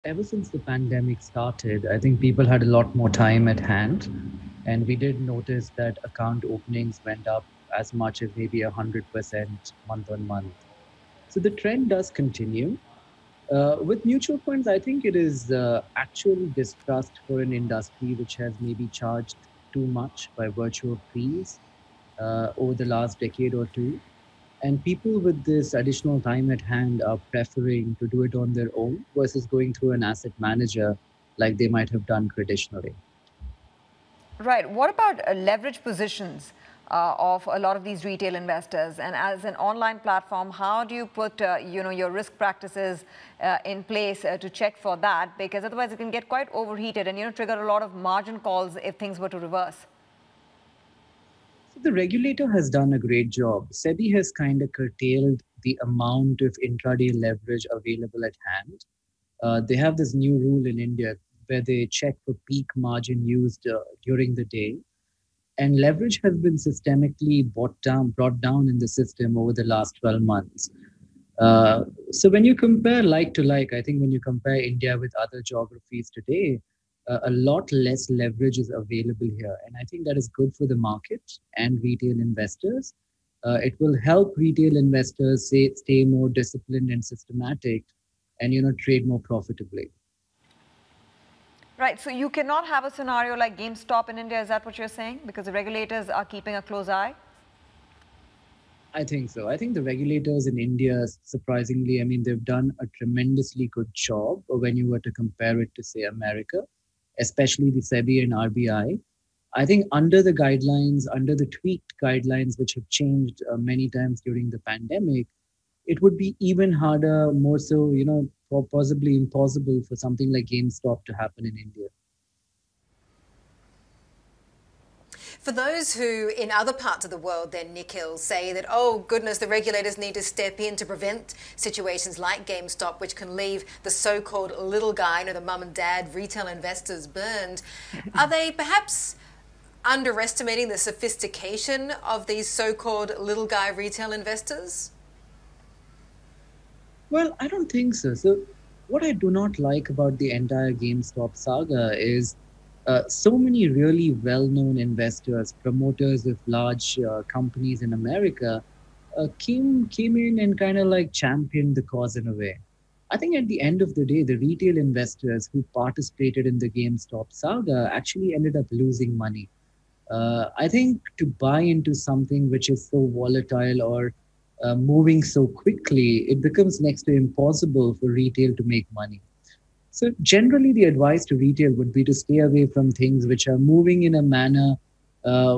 Ever since the pandemic started, I think people had a lot more time at hand. And we did notice that account openings went up as much as maybe 100% month on month. So the trend does continue. With mutual funds, I think it is actually distrust for an industry which has maybe charged too much by virtue of fees over the last decade or two. And people with this additional time at hand are preferring to do it on their own versus going through an asset manager like they might have done traditionally. Right. What about leverage positions of a lot of these retail investors? And as an online platform, how do you put your risk practices in place to check for that? Because otherwise, it can get quite overheated and trigger a lot of margin calls if things were to reverse. So the regulator has done a great job. SEBI has kind of curtailed the amount of intraday leverage available at hand. They have this new rule in India where they check for peak margin used during the day. And leverage has been systemically brought down in the system over the last 12 months. So when you compare like to like, I think when you compare India with other geographies today, a lot less leverage is available here, and I think that is good for the market and retail investors. It will help retail investors stay more disciplined and systematic, and trade more profitably. Right. So you cannot have a scenario like GameStop in India. Is that what you're saying? Because the regulators are keeping a close eye. I think so. I think the regulators in India, surprisingly, I mean, they've done a tremendously good job when you were to compare it to, say, America, especially the SEBI and RBI. I think under the guidelines, under the tweaked guidelines, which have changed many times during the pandemic, it would be even harder, more so, possibly impossible for something like GameStop to happen in India. For those who, in other parts of the world, then, Nikhil, say that, oh goodness, the regulators need to step in to prevent situations like GameStop, which can leave the so-called little guy, the mum and dad retail investors burned, are they perhaps underestimating the sophistication of these so-called little guy retail investors? Well, I don't think so. So, what I do not like about the entire GameStop saga is so many really well known investors, promoters of large companies in America, came in and kind of like championed the cause in a way. I think at the end of the day, the retail investors who participated in the GameStop saga actually ended up losing money. I think to buy into something which is so volatile or moving so quickly, it becomes next to impossible for retail to make money. So, generally, the advice to retail would be to stay away from things which are moving in a manner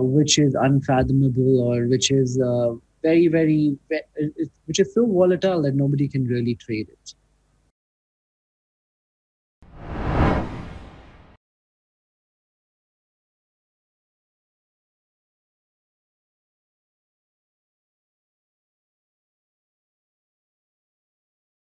which is unfathomable or which is which is so volatile that nobody can really trade it.